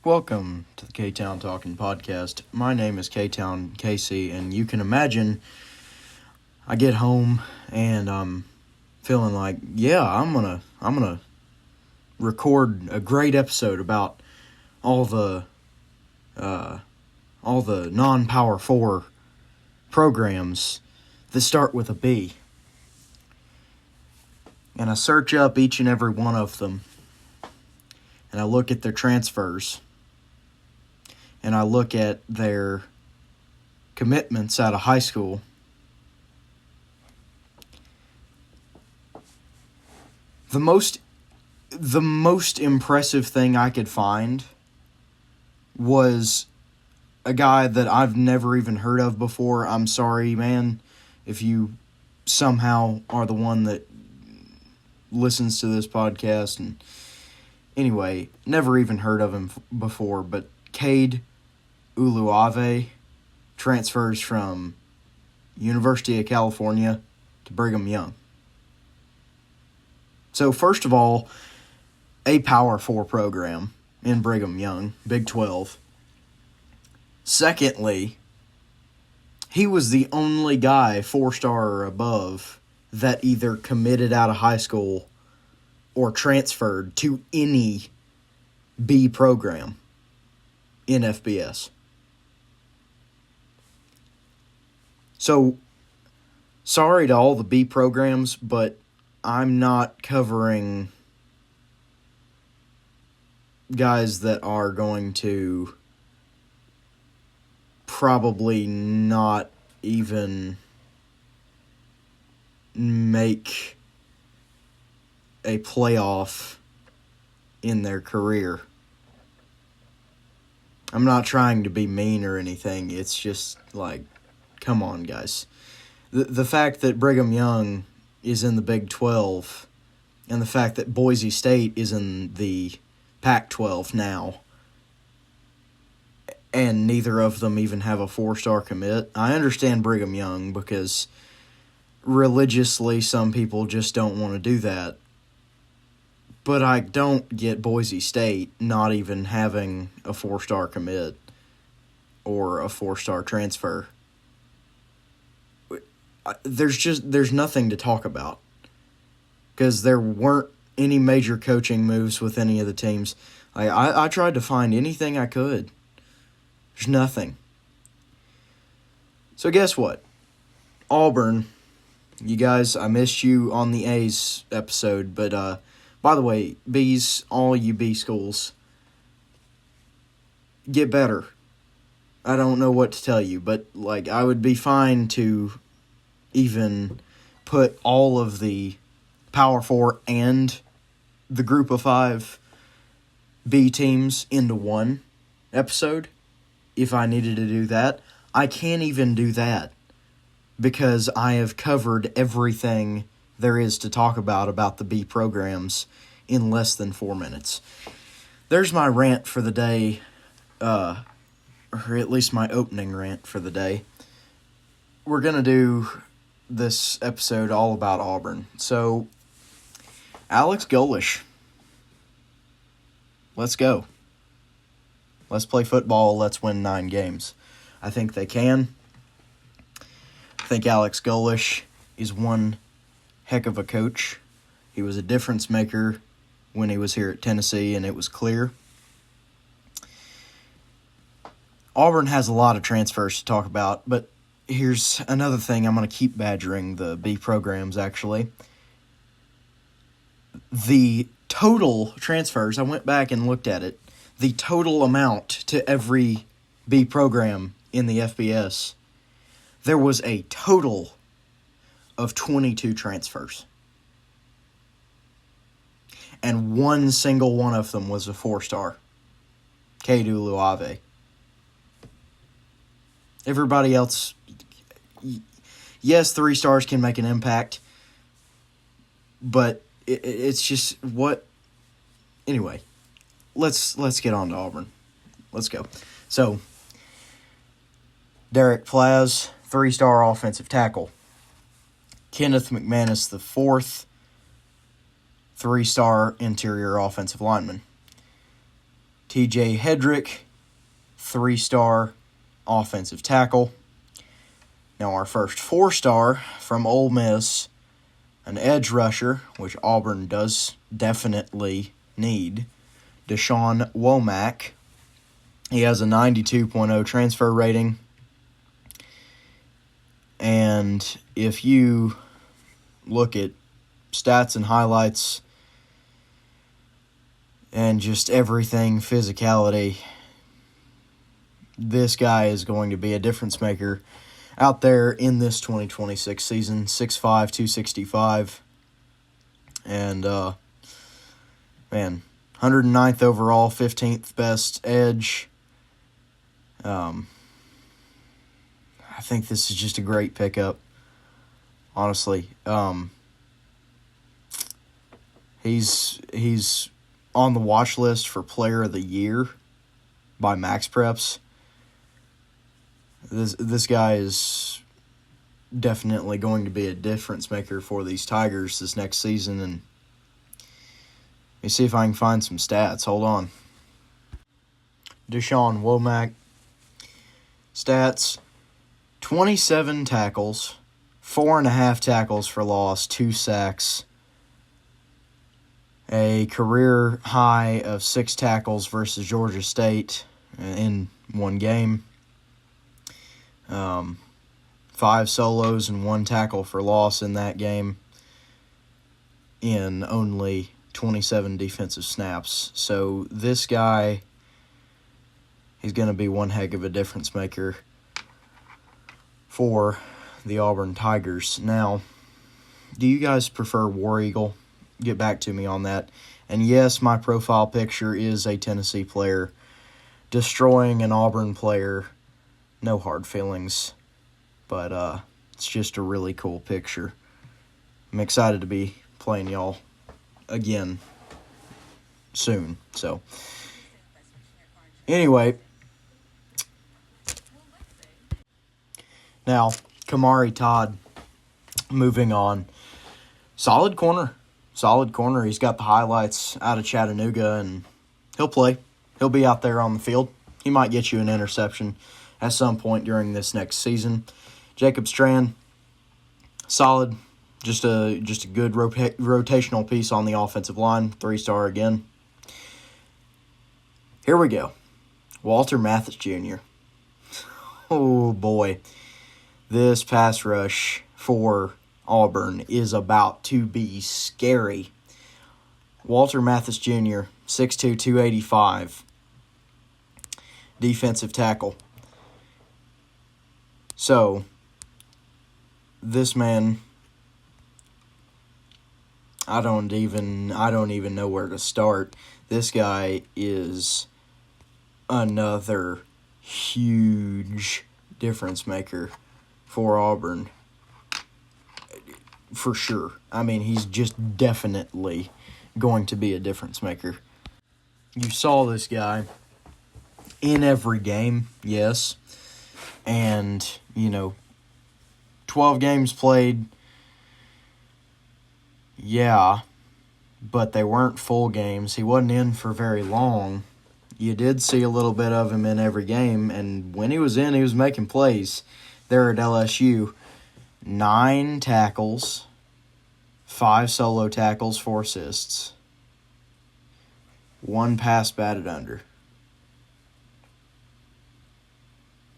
Welcome to the K-Town Talking Podcast. My name is K-Town Casey, and you can imagine I get home and I'm feeling like, I'm gonna record a great episode about all the non-Power 4 programs that start with a B. And I search up each and every one of them, and I look at their transfers, and I look at their commitments out of high school. The most impressive thing I could find was a guy that I've never even heard of before. I'm sorry, man, if you somehow are the one that listens to this podcast. And anyway, never even heard of him before, but Cade Uluave transfers from University of California to Brigham Young. So first of all, a Power 4 program in Brigham Young, Big 12. Secondly, he was the only guy 4-star or above that either committed out of high school or transferred to any B program in FBS. So, sorry to all the B programs, but I'm not covering guys that are going to probably not even make a playoff in their career. I'm not trying to be mean or anything. It's just like, come on, guys. The fact that Brigham Young is in the Big 12 and the fact that Boise State is in the Pac-12 now, and neither of them even have a 4-star commit. I understand Brigham Young because religiously some people just don't want to do that. But I don't get Boise State not even having a 4-star commit or a 4-star transfer. There's nothing to talk about because there weren't any major coaching moves with any of the teams. I tried to find anything I could. There's nothing. So guess what? Auburn, you guys, I missed you on the A's episode, but by the way, B's, all you B schools, get better. I don't know what to tell you, but I would be fine to even put all of the Power 4 and the Group of 5 B teams into one episode if I needed to do that. I can't even do that because I have covered everything there is to talk about the B programs in less than 4 minutes. There's my rant for the day, or at least my opening rant for the day. We're going to do this episode all about Auburn. So, Alex Golesh. Let's go. Let's play football. Let's win 9 games. I think they can. I think Alex Golesh is one heck of a coach. He was a difference maker when he was here at Tennessee, and it was clear. Auburn has a lot of transfers to talk about, but here's another thing. I'm going to keep badgering the B programs, actually. The total transfers, I went back and looked at it, the total amount to every B program in the FBS, there was a total of 22 transfers. And one single one of them was a 4-star. Cade Uluave. Everybody else, yes, 3 stars can make an impact, but it's just what. Anyway, let's get on to Auburn. Let's go. So, Derek Plaz, 3-star offensive tackle. Kenneth McManus, the 4th 3-star interior offensive lineman. TJ Hedrick, 3-star offensive tackle. Now our first 4-star from Ole Miss, an edge rusher, which Auburn does definitely need, Deshaun Womack. He has a 92.0 transfer rating. And if you look at stats and highlights and just everything, physicality, this guy is going to be a difference maker out there in this 2026 season. 6'5", 265. And, 109th overall, 15th best edge. I think this is just a great pickup, honestly. He's on the watch list for Player of the Year by Max Preps. This guy is definitely going to be a difference maker for these Tigers this next season. And let me see if I can find some stats. Hold on. Deshaun Womack. Stats: 27 tackles, 4.5 tackles for loss, 2 sacks, a career high of 6 tackles versus Georgia State in one game, 5 solos and 1 tackle for loss in that game in only 27 defensive snaps. So this guy, he's going to be one heck of a difference maker for the Auburn Tigers. Now, do you guys prefer War Eagle? Get back to me on that. And yes, my profile picture is a Tennessee player destroying an Auburn player. No hard feelings, but it's just a really cool picture. I'm excited to be playing y'all again soon. So, anyway, now, Kamari Todd, moving on. Solid corner. He's got the highlights out of Chattanooga, and he'll play. He'll be out there on the field. He might get you an interception at some point during this next season. Jacob Strand, solid. Just a good rotational piece on the offensive line. 3-star again. Here we go. Walter Mathis Jr. Oh, boy. This pass rush for Auburn is about to be scary. Walter Mathis Jr., 6'2", 285. Defensive tackle. So, this man, I don't even know where to start. This guy is another huge difference maker for Auburn, for sure. I mean, he's just definitely going to be a difference maker. You saw this guy in every game, yes, and, 12 games played, yeah, but they weren't full games. He wasn't in for very long. You did see a little bit of him in every game, and when he was in, he was making plays. There at LSU, 9 tackles, 5 solo tackles, 4 assists, 1 pass batted under.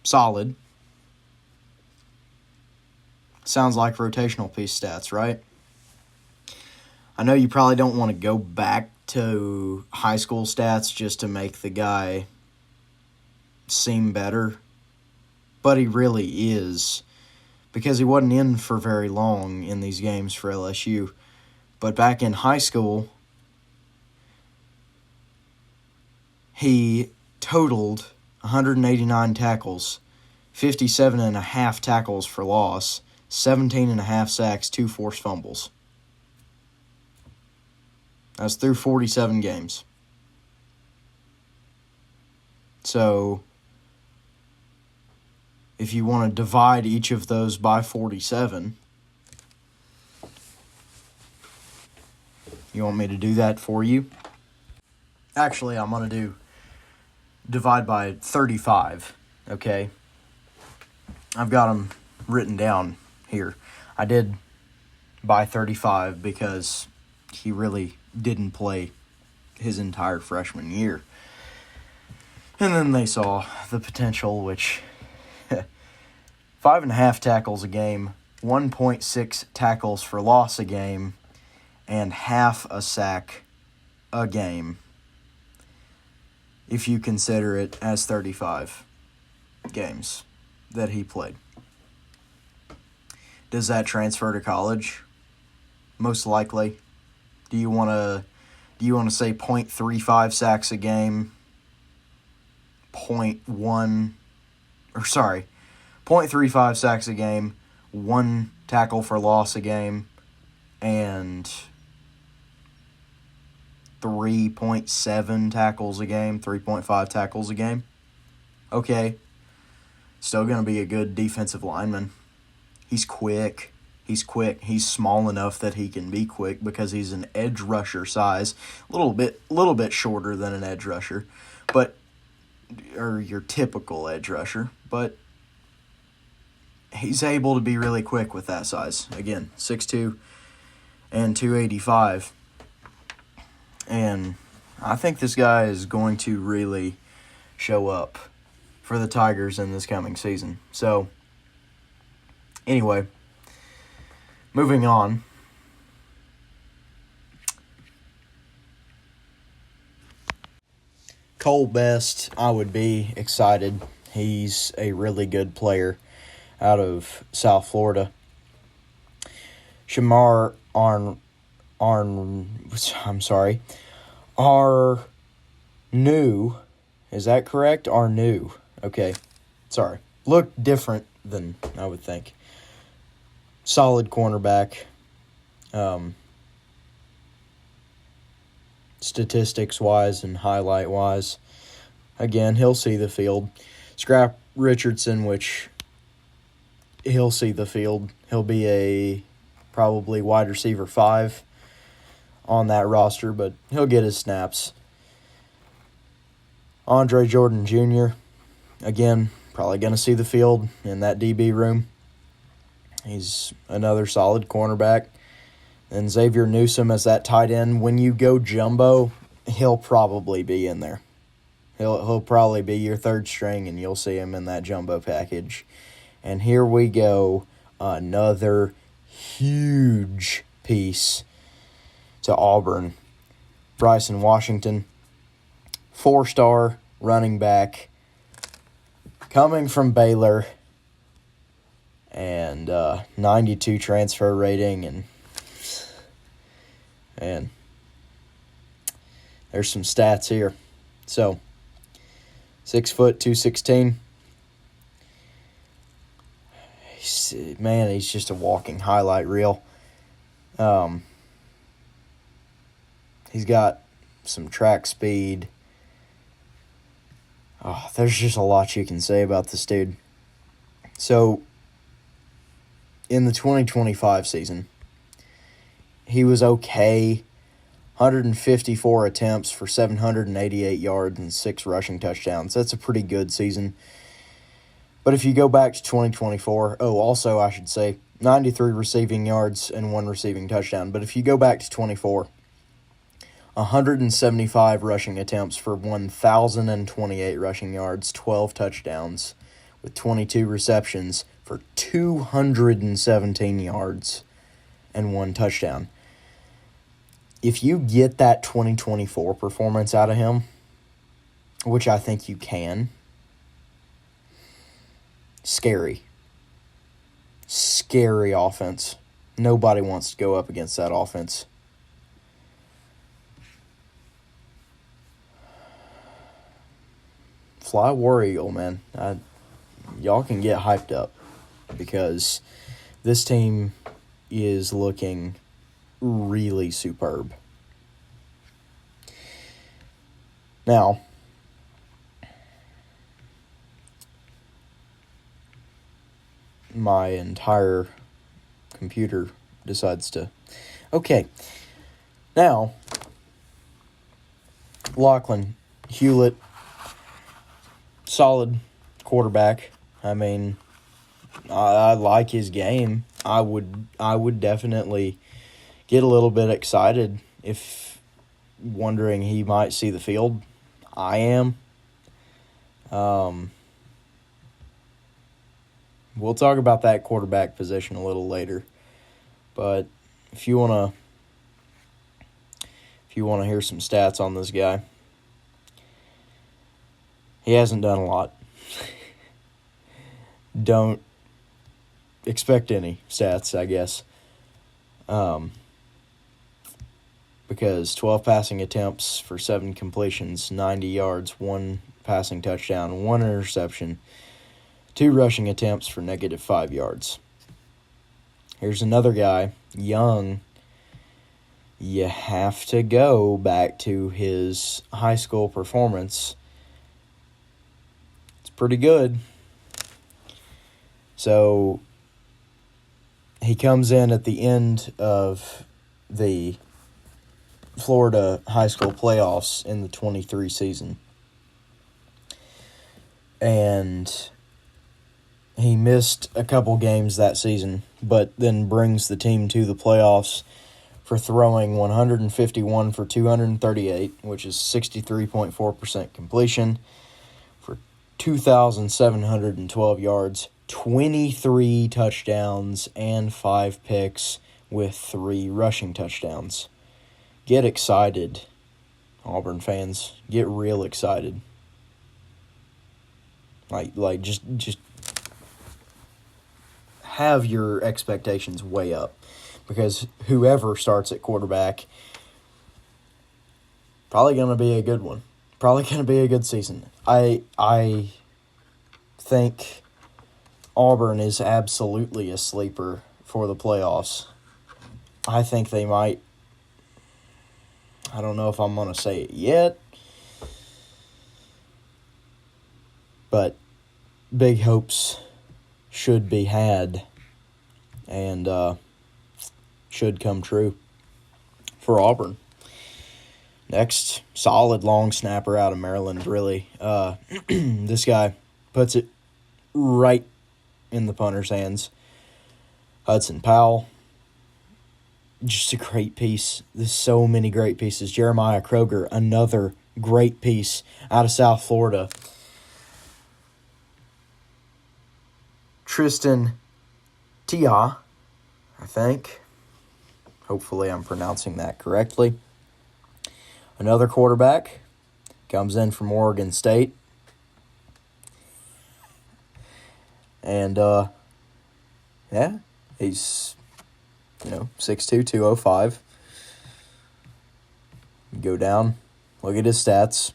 Solid. Sounds like rotational piece stats, right? I know you probably don't want to go back to high school stats just to make the guy seem better, but he really is, because he wasn't in for very long in these games for LSU. But back in high school, he totaled 189 tackles, 57.5 tackles for loss, 17.5 sacks, 2 forced fumbles. That's through 47 games. So, if you want to divide each of those by 47, you want me to do that for you? Actually, I'm going to do divide by 35, okay? I've got them written down here. I did by 35 because he really didn't play his entire freshman year. And then they saw the potential, which 5.5 tackles a game, 1.6 tackles for loss a game, and half a sack a game, if you consider it as 35 games that he played. Does that transfer to college? Most likely. Do you want to say 0.35 sacks a game? 0.35 sacks a game, 1 tackle for loss a game, and 3.7 tackles a game, 3.5 tackles a game. Okay. Still going to be a good defensive lineman. He's quick. He's small enough that he can be quick because he's an edge rusher size, a little bit shorter than an edge rusher, or your typical edge rusher, but he's able to be really quick with that size. Again, 6'2" and 285. And I think this guy is going to really show up for the Tigers in this coming season. So, anyway, moving on. Cole Best, I would be excited. He's a really good player out of South Florida. Shamar Arnu, is that correct? Arnu, okay, sorry. Looked different than I would think. Solid cornerback. Statistics-wise and highlight-wise. Again, he'll see the field. Scrap Richardson, which he'll see the field. He'll be a probably wide receiver 5 on that roster, but he'll get his snaps. Andre Jordan Jr., again, probably going to see the field in that DB room. He's another solid cornerback. And Xavier Newsome as that tight end. When you go jumbo, he'll probably be in there. He'll probably be your third string, and you'll see him in that jumbo package. And here we go, another huge piece to Auburn. Bryson Washington, 4-star running back, coming from Baylor, and 92 transfer rating, and there's some stats here. So, 6 foot, 216. He's just a walking highlight reel. He's got some track speed. Oh, there's just a lot you can say about this dude. So, in the 2025 season, he was okay. 154 attempts for 788 yards and 6 rushing touchdowns. That's a pretty good season. But if you go back to 2024, also I should say 93 receiving yards and 1 receiving touchdown. But if you go back to 24, 175 rushing attempts for 1,028 rushing yards, 12 touchdowns, with 22 receptions for 217 yards and 1 touchdown. If you get that 2024 performance out of him, which I think you can, scary offense. Nobody wants to go up against that offense. Fly War Eagle, man. Y'all can get hyped up because this team is looking really superb. Now, my entire computer decides to... Okay. Now, Lachlan Hewlett, solid quarterback. I mean, I like his game. I would definitely get a little bit excited if wondering he might see the field. I am. We'll talk about that quarterback position a little later. But if you wanna hear some stats on this guy, he hasn't done a lot. Don't expect any stats, I guess. Because 12 passing attempts for 7 completions, 90 yards, 1 passing touchdown, 1 interception, 2 rushing attempts for -5 yards. Here's another guy, young. You have to go back to his high school performance. It's pretty good. So he comes in at the end of the Florida high school playoffs in the 23 season. And he missed a couple games that season, but then brings the team to the playoffs for throwing 151 for 238, which is 63.4% completion, for 2,712 yards, 23 touchdowns, and 5 picks with 3 rushing touchdowns. Get excited, Auburn fans. Get real excited. Like just have your expectations way up, because whoever starts at quarterback, probably going to be a good one. Probably going to be a good season. I think Auburn is absolutely a sleeper for the playoffs. I think they might. I don't know if I'm going to say it yet, but big hopes should be had and should come true for Auburn. Next, solid long snapper out of Maryland, really. This guy puts it right in the punter's hands. Hudson Powell. Just a great piece. There's so many great pieces. Jeremiah Kroger, another great piece out of South Florida. Tristan Tia, I think. Hopefully I'm pronouncing that correctly. Another quarterback comes in from Oregon State. And, yeah, he's, 6'2", 205. Go down, look at his stats.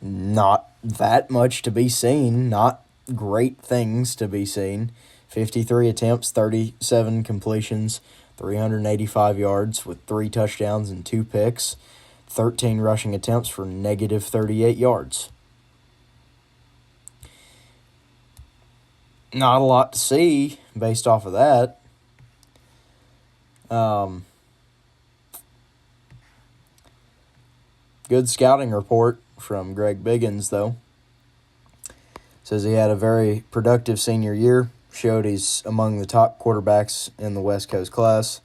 Not that much to be seen. Not great things to be seen. 53 attempts, 37 completions, 385 yards with 3 touchdowns and 2 picks. 13 rushing attempts for -38 yards. Not a lot to see based off of that. Good scouting report from Greg Biggins, though. Says he had a very productive senior year. Showed he's among the top quarterbacks in the West Coast class.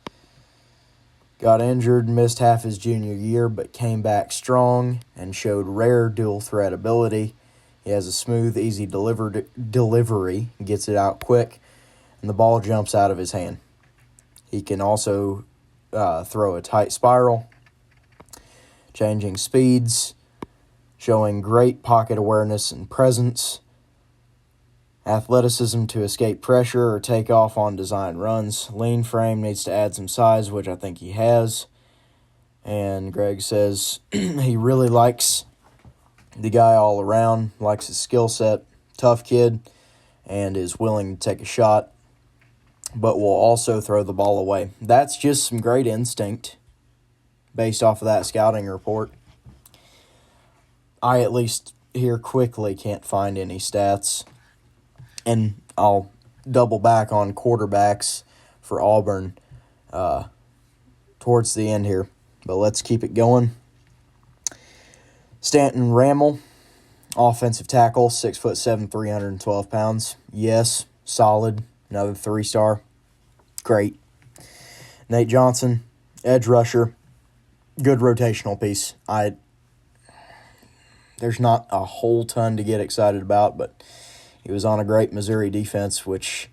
Got injured, missed half his junior year, but came back strong and showed rare dual threat ability. He has a smooth, easy delivery, gets it out quick, and the ball jumps out of his hand. He can also throw a tight spiral, changing speeds, showing great pocket awareness and presence, athleticism to escape pressure or take off on design runs. Lean frame, needs to add some size, which I think he has. And Greg says he really likes the guy all around, likes his skill set, tough kid, and is willing to take a shot, but will also throw the ball away. That's just some great instinct based off of that scouting report. I, at least here quickly, can't find any stats. And I'll double back on quarterbacks for Auburn towards the end here. But let's keep it going. Stanton Ramel, Offensive tackle, 6'7", 312 pounds. Yes, solid. Another 3-star. Great. Nate Johnson, edge rusher. Good rotational piece. There's not a whole ton to get excited about, but he was on a great Missouri defense, which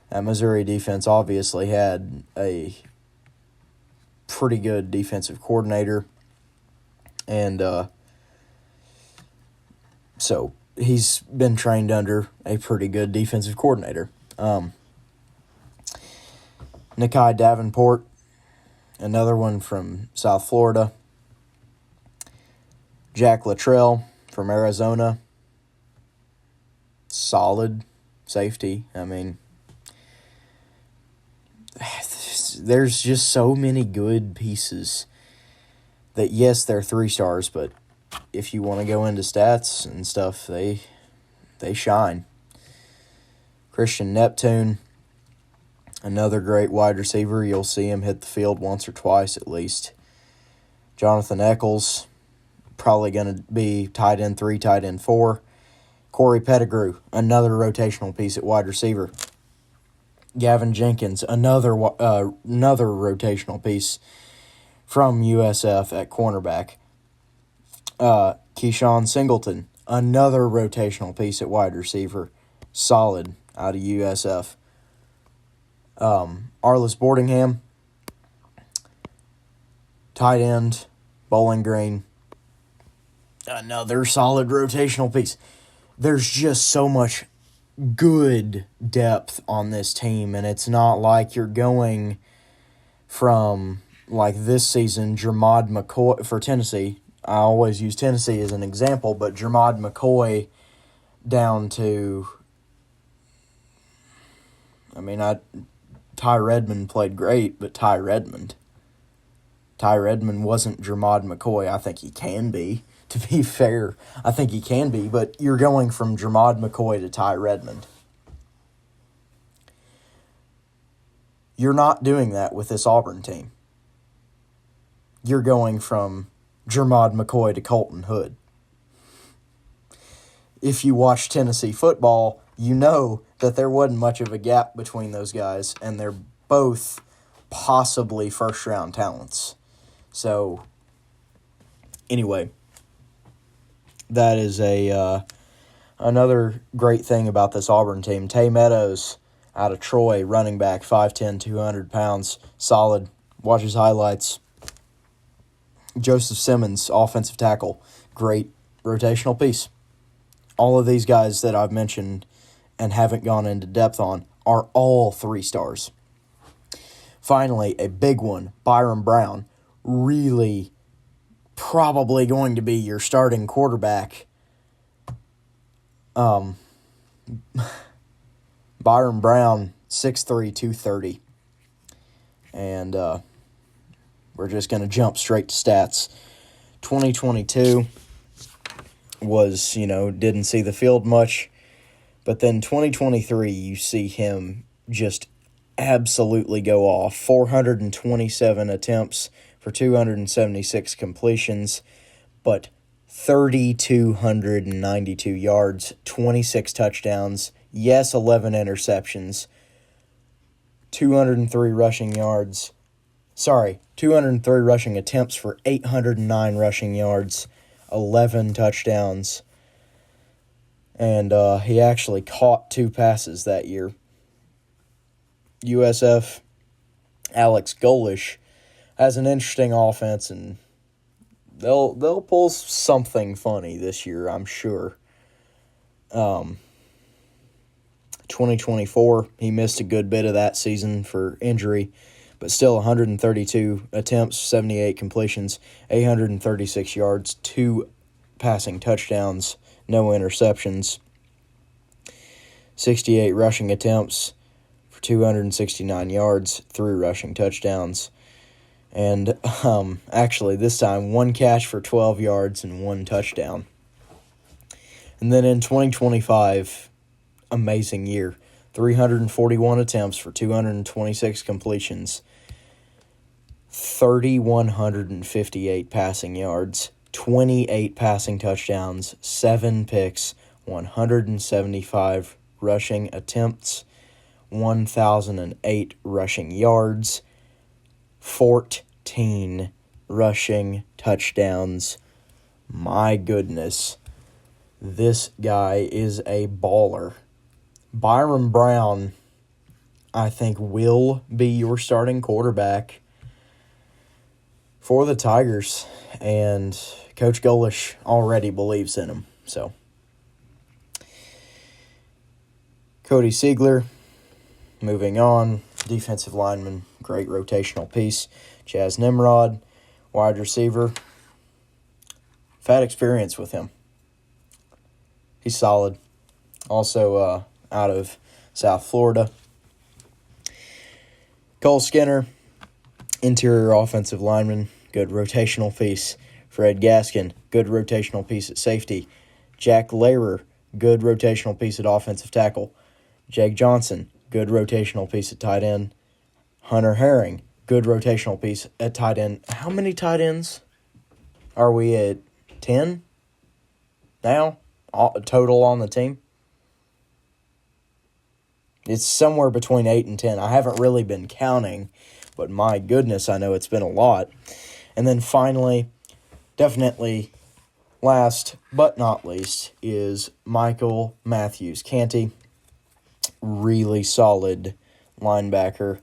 that Missouri defense obviously had a pretty good defensive coordinator. And so he's been trained under a pretty good defensive coordinator. Nikai Davenport, another one from South Florida. Jack Luttrell from Arizona. Solid safety. I mean, there's just so many good pieces that, yes, they're 3-stars, but if you want to go into stats and stuff, they shine. Christian Neptune, another great wide receiver. You'll see him hit the field once or twice at least. Jonathan Eccles, probably going to be tight end 3, tight end 4. Corey Pettigrew, another rotational piece at wide receiver. Gavin Jenkins, another rotational piece from USF at cornerback. Keyshawn Singleton, another rotational piece at wide receiver. Solid out of USF. Arliss Boardingham, tight end, Bowling Green. Another solid rotational piece. There's just so much good depth on this team, and it's not like you're going from, like this season, Jermod McCoy for Tennessee. I always use Tennessee as an example, but Jermod McCoy down to, Ty Redmond played great, but Ty Redmond wasn't Jermod McCoy. I think he can be. To be fair, I think he can be, but you're going from Jermod McCoy to Ty Redmond. You're not doing that with this Auburn team. You're going from Jermod McCoy to Colton Hood. If you watch Tennessee football, you know that there wasn't much of a gap between those guys, and they're both possibly first-round talents. So, anyway, that is another great thing about this Auburn team. Tay Meadows out of Troy, running back, 5'10", 200 pounds, solid. Watch his highlights. Joseph Simmons, offensive tackle, great rotational piece. All of these guys that I've mentioned and haven't gone into depth on are all 3-stars. Finally, a big one, Byron Brown, really probably going to be your starting quarterback. Byron Brown, 6'3", 230. And we're just going to jump straight to stats. 2022 was, didn't see the field much. But then 2023, you see him just absolutely go off. 427 attempts for 276 completions, but 3,292 yards, 26 touchdowns, 11 interceptions, 203 rushing attempts for 809 rushing yards, 11 touchdowns, and he actually caught 2 passes that year. USF, Alex Golish, has an interesting offense, and they'll pull something funny this year, I'm sure. 2024, he missed a good bit of that season for injury, but still 132 attempts, 78 completions, 836 yards, 2 passing touchdowns, no interceptions, 68 rushing attempts for 269 yards, 3 rushing touchdowns. And actually, this time, 1 catch for 12 yards and 1 touchdown. And then in 2025, amazing year. 341 attempts for 226 completions, 3,158 passing yards, 28 passing touchdowns, 7 picks, 175 rushing attempts, 1,008 rushing yards, 14 rushing touchdowns. My goodness, this guy is a baller. Byron Brown, I think, will be your starting quarterback for the Tigers, and Coach Golesh already believes in him. So, Cody Siegler, moving on, defensive lineman, great rotational piece. Chaz Nimrod, wide receiver. I've had experience with him. He's solid. Also out of South Florida. Cole Skinner, interior offensive lineman, good rotational piece. Fred Gaskin, good rotational piece at safety. Jack Lehrer, good rotational piece at offensive tackle. Jake Johnson, good rotational piece at tight end. Hunter Herring, good rotational piece at tight end. How many tight ends are we at? 10 now? Total on the team? It's somewhere between 8 and 10. I haven't really been counting, but my goodness, I know it's been a lot. And then finally, definitely last but not least, is Michael Matthews-Canty. Really solid linebacker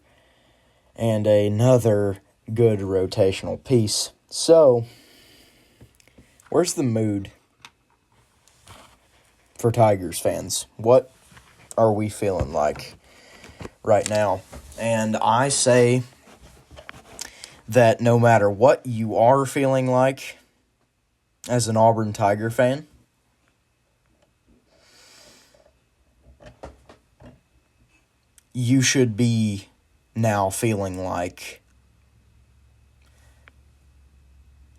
and another good rotational piece. So, where's the mood for Tigers fans? What are we feeling like right now? And I say that no matter what you are feeling like as an Auburn Tiger fan, you should be now feeling like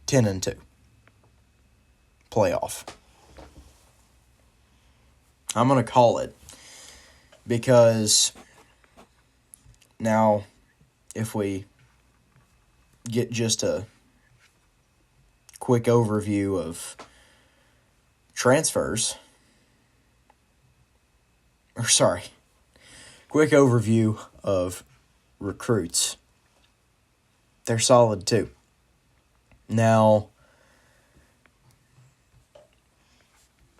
10-2 playoff. I'm going to call it, because now if we get just a quick overview of transfers, quick overview of recruits, they're solid too. Now,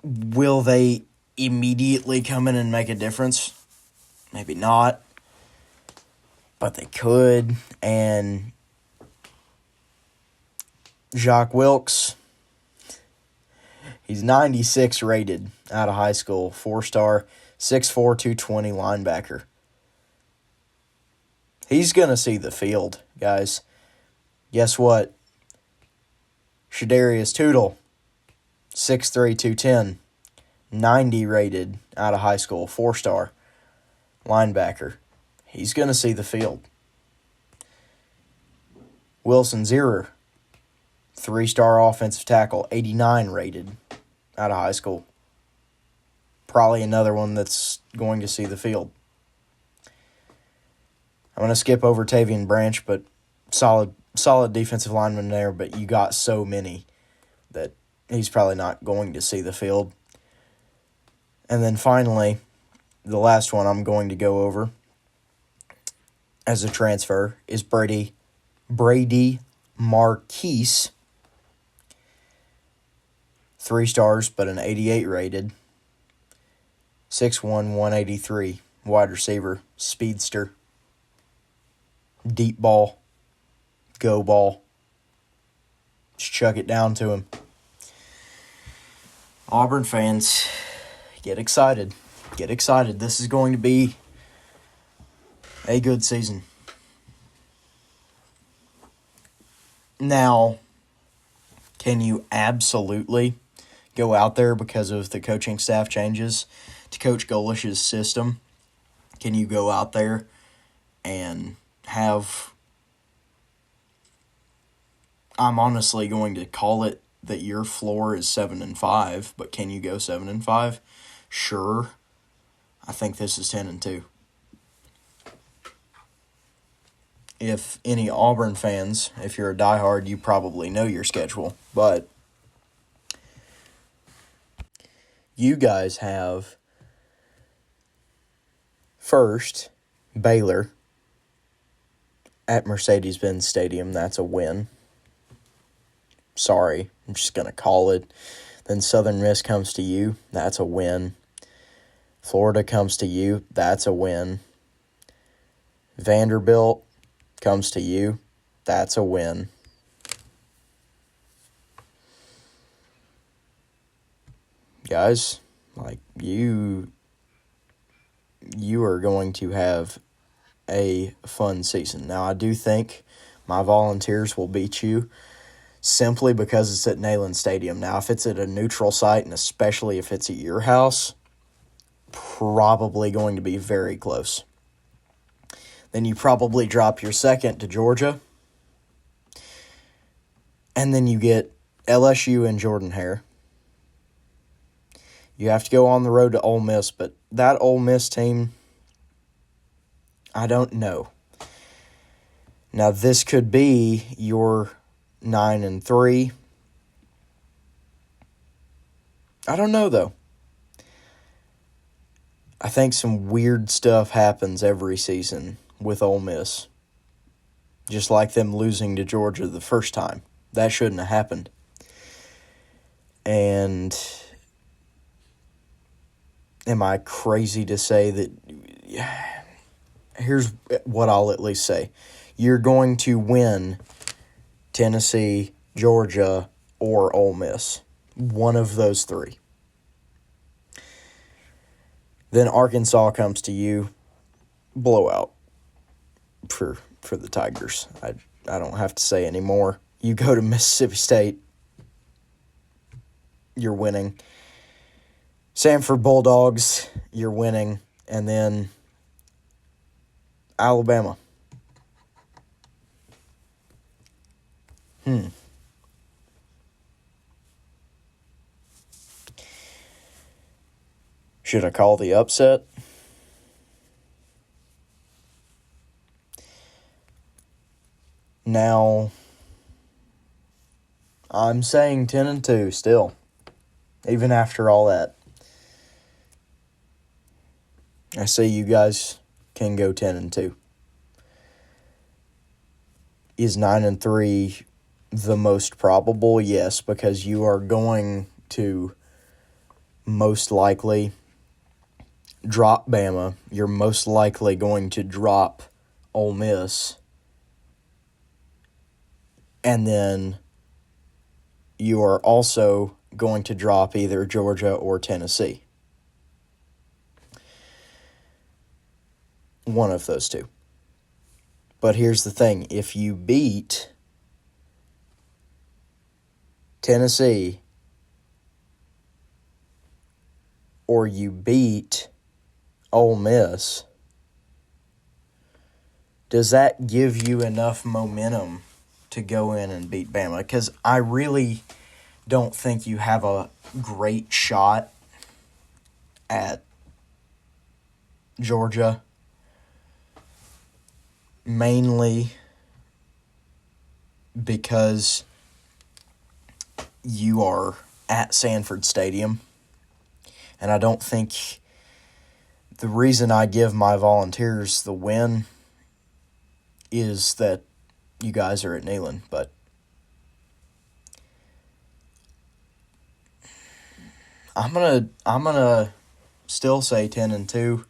will they immediately come in and make a difference? Maybe not, but they could. And Jacques Wilkes, he's 96 rated out of high school, 4-star, 6'4", 220 linebacker. He's going to see the field, guys. Guess what? Shadarius Tootle, 6'3", 210, 90 rated out of high school, 4-star linebacker. He's going to see the field. Wilson Zierer, 3-star offensive tackle, 89 rated out of high school. Probably another one that's going to see the field. I'm going to skip over Tavian Branch, but solid defensive lineman there, but you got so many that he's probably not going to see the field. And then finally, the last one I'm going to go over as a transfer is Brady Marquise. 3 stars, but an 88 rated. 6'1", 183, wide receiver, speedster. Deep ball, go ball. Just chuck it down to him. Auburn fans, get excited. Get excited. This is going to be a good season. Now, can you absolutely go out there because of the coaching staff changes to Coach Golesh's system? Can you go out there and have, I'm honestly going to call it that your floor is 7-5, but can you go 7-5? Sure. I think this is 10-2. If any Auburn fans, if you're a diehard, you probably know your schedule, but you guys have first Baylor at Mercedes-Benz Stadium. That's a win. Sorry, I'm just going to call it. Then Southern Miss comes to you. That's a win. Florida comes to you. That's a win. Vanderbilt comes to you. That's a win. Guys, like, you are going to have a fun season. Now, I do think my Volunteers will beat you simply because it's at Neyland Stadium. Now, if it's at a neutral site, and especially if it's at your house, probably going to be very close. Then you probably drop your second to Georgia. And then you get LSU and Jordan-Hare. You have to go on the road to Ole Miss, but that Ole Miss team, I don't know. Now, this could be your 9-3. I don't know, though. I think some weird stuff happens every season with Ole Miss. Just like them losing to Georgia the first time. That shouldn't have happened. And am I crazy to say that? Here's what I'll at least say. You're going to win Tennessee, Georgia, or Ole Miss. One of those three. Then Arkansas comes to you. Blowout for the Tigers. I don't have to say any more. You go to Mississippi State. You're winning. Samford Bulldogs, you're winning. And then Alabama. Should I call the upset? Now, I'm saying 10-2 still, even after all that. I say you guys can go 10-2. Is 9-3 the most probable? Yes, because you are going to most likely drop Bama. You're most likely going to drop Ole Miss. And then you are also going to drop either Georgia or Tennessee. One of those two. But here's the thing. If you beat Tennessee or you beat Ole Miss, does that give you enough momentum to go in and beat Bama? Because I really don't think you have a great shot at Georgia. Mainly because you are at Sanford Stadium. And I don't think the reason I give my Volunteers the win is that you guys are at Neyland, but I'm gonna still say 10-2,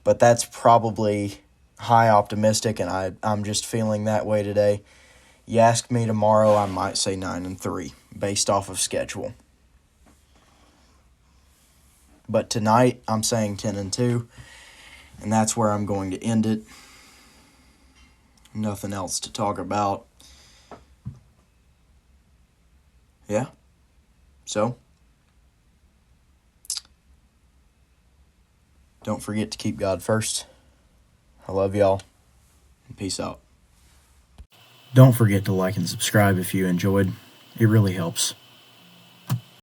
but that's probably high optimistic, and I'm just feeling that way today. You ask me tomorrow, I might say 9-3 based off of schedule. But tonight, I'm saying 10-2, and that's where I'm going to end it. Nothing else to talk about. Yeah. So, don't forget to keep God first. I love y'all. Peace out. Don't forget to like and subscribe if you enjoyed. It really helps.